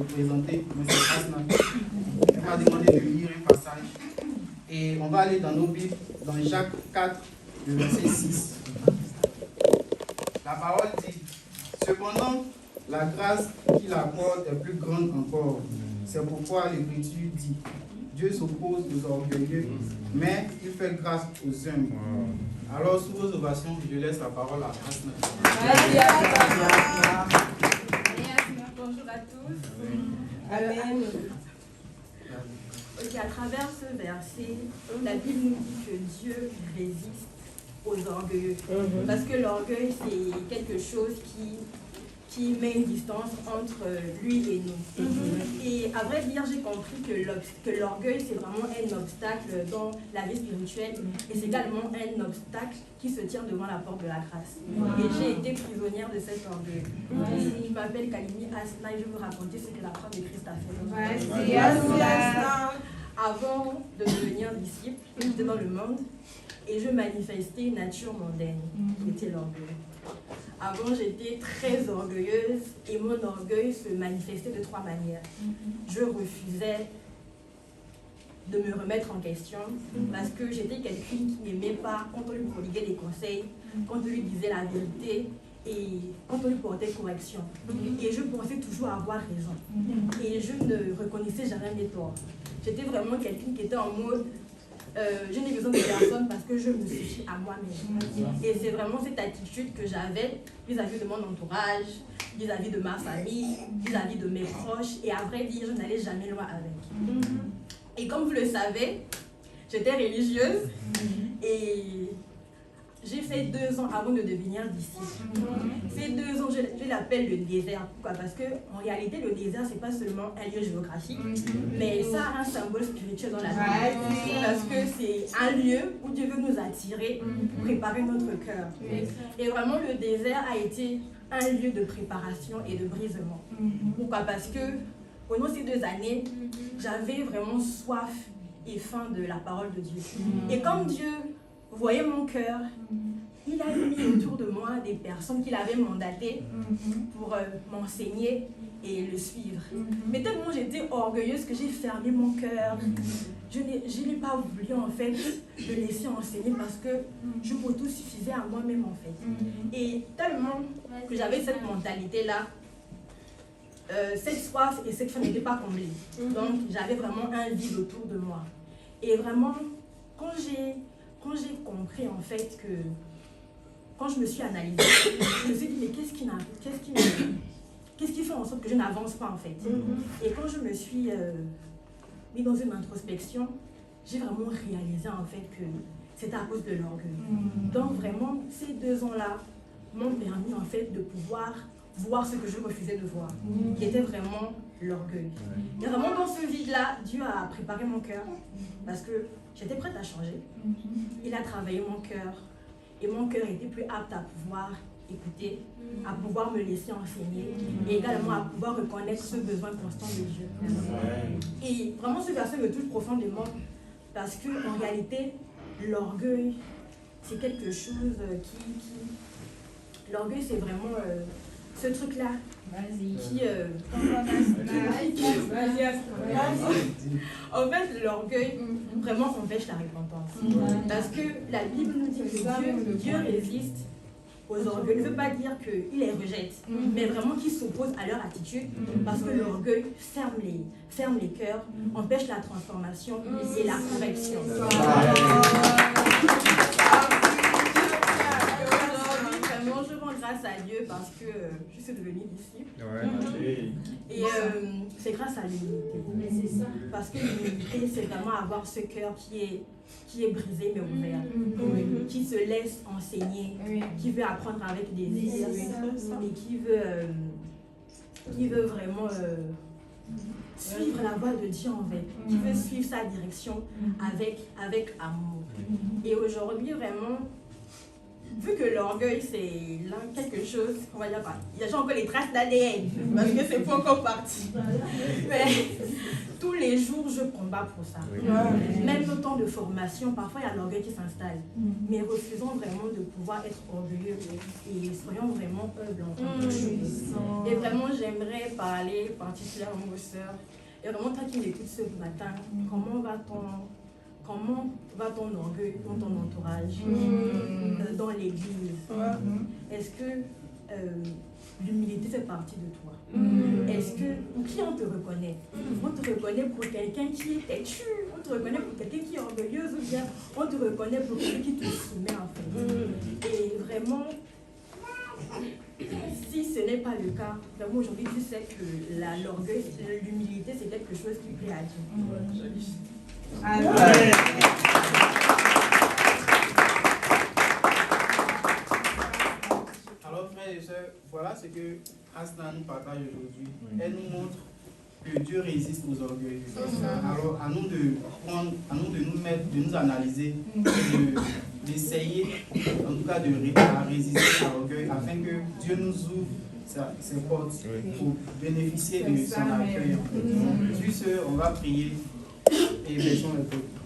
vous présenter M. Krasna. Elle m'a demandé de lire un passage. Et on va aller dans nos Bibles, dans Jacques 4, le verset 6. La parole dit: cependant, la grâce qu'il accorde est plus grande encore. C'est pourquoi l'Écriture dit: Dieu s'oppose aux orgueilleux, mais il fait grâce aux humbles. Alors, sous vos ovations, je laisse la parole à Krasna. Bonjour à tous. Amen. Ok, à travers ce verset, la Bible nous dit que Dieu résiste aux orgueilleux. Parce que l'orgueil, c'est quelque chose qui met une distance entre lui et nous. Et à vrai dire, j'ai compris que l'orgueil, c'est vraiment un obstacle dans la vie spirituelle. Et c'est également un obstacle qui se tient devant la porte de la grâce. Et j'ai été prisonnière de cet orgueil. Je m'appelle Kalini Asna et je vais vous raconter ce que la croix de Christ a fait. Avant de devenir disciple, j'étais dans le monde et je manifestais une nature mondaine, qui était l'orgueil. Avant, j'étais très orgueilleuse et mon orgueil se manifestait de 3 manières. Je refusais de me remettre en question parce que j'étais quelqu'un qui n'aimait pas quand on lui prodiguait des conseils, quand on lui disait la vérité et quand on lui portait correction. Et je pensais toujours avoir raison. Et je ne reconnaissais jamais mes torts. J'étais vraiment quelqu'un qui était en mode je n'ai besoin de personne parce que je me suffis à moi-même. Et c'est vraiment cette attitude que j'avais vis-à-vis de mon entourage, vis-à-vis de ma famille, vis-à-vis de mes proches. Et à vrai dire, je n'allais jamais loin avec. Et comme vous le savez, j'étais religieuse et j'ai fait 2 ans avant de devenir disciple. Ces 2 ans, je l'appelle le désert. Pourquoi? Parce qu'en réalité, le désert, ce n'est pas seulement un lieu géographique, mais ça a un symbole spirituel dans la vie. Parce que c'est un lieu où Dieu veut nous attirer pour préparer notre cœur. Et vraiment, le désert a été un lieu de préparation et de brisement. Pourquoi? Parce que pendant ces 2 années, j'avais vraiment soif et faim de la parole de Dieu. Et comme Dieu voyait mon cœur, il a mis autour de moi des personnes qu'il avait mandatées pour m'enseigner et le suivre. Mais tellement j'étais orgueilleuse que j'ai fermé mon cœur. Je n'ai pas voulu en fait me laisser enseigner parce que je m'autosuffisais à moi-même en fait. Et tellement que j'avais cette mentalité-là, cette soif et cette faim n'étaient pas comblées. Donc j'avais vraiment un vide autour de moi. Et vraiment, quand j'ai compris en fait que, quand je me suis analysée, je me suis dit mais qu'est-ce qui fait en sorte que je n'avance pas en fait. Et quand je me suis mis dans une introspection, j'ai vraiment réalisé en fait que c'était à cause de l'orgueil. Donc vraiment, ces 2 ans-là m'ont permis en fait de pouvoir voir ce que je refusais de voir, qui était vraiment l'orgueil. Et vraiment dans ce vide-là, Dieu a préparé mon cœur parce que j'étais prête à changer. Il a travaillé mon cœur et mon cœur était plus apte à pouvoir écouter, à pouvoir me laisser enseigner et également à pouvoir reconnaître ce besoin constant de Dieu. Et vraiment ce verset me touche profondément parce qu'en réalité, l'orgueil, c'est quelque chose l'orgueil, c'est vraiment ce truc-là qui... En fait, l'orgueil vraiment empêche la repentance. Parce que la Bible nous dit que Dieu résiste aux orgueils. Ne veut pas dire qu'il les rejette, mais vraiment qu'il s'oppose à leur attitude. Parce que l'orgueil ferme les cœurs, empêche la transformation et la correction. Je rends grâce à Dieu parce que je suis devenue disciple. Et c'est grâce à l'humilité. Parce que l'humilité, c'est vraiment avoir ce cœur qui est brisé mais ouvert, qui se laisse enseigner, qui veut apprendre avec des désir et qui veut vraiment suivre la voie de Dieu en fait, qui veut suivre sa direction avec amour. Et aujourd'hui, vraiment, vu que l'orgueil c'est quelque chose, on va dire, il y a déjà encore les traces d'ADN, parce que c'est pas encore parti. Mais tous les jours, je combats pour ça. Même au temps de formation, parfois il y a l'orgueil qui s'installe. Mais refusons vraiment de pouvoir être orgueilleux et soyons vraiment humbles en tant que chose. Et vraiment, j'aimerais parler particulièrement aux sœurs. Et vraiment, toi qui m'écoutes ce matin, comment va ton orgueil dans ton entourage, dans l'église? Est-ce que l'humilité fait partie de toi? Est-ce que, ou qui on te reconnaît? On te reconnaît pour quelqu'un qui est têtu, on te reconnaît pour quelqu'un qui est orgueilleuse, ou bien on te reconnaît pour quelqu'un qui te soumet en fait. Et vraiment, si ce n'est pas le cas, vraiment aujourd'hui tu sais que l'orgueil, l'humilité c'est quelque chose qui plaît à Dieu. Alors frères et sœurs, voilà ce que Asna nous partage aujourd'hui. Elle nous montre que Dieu résiste aux orgueils. Alors à nous de prendre, à nous de nous mettre, de nous analyser, d'essayer en tout cas à résister à l'orgueil afin que Dieu nous ouvre ses portes pour bénéficier de son accueil. Sur ce, on va prier et laissons le peuple.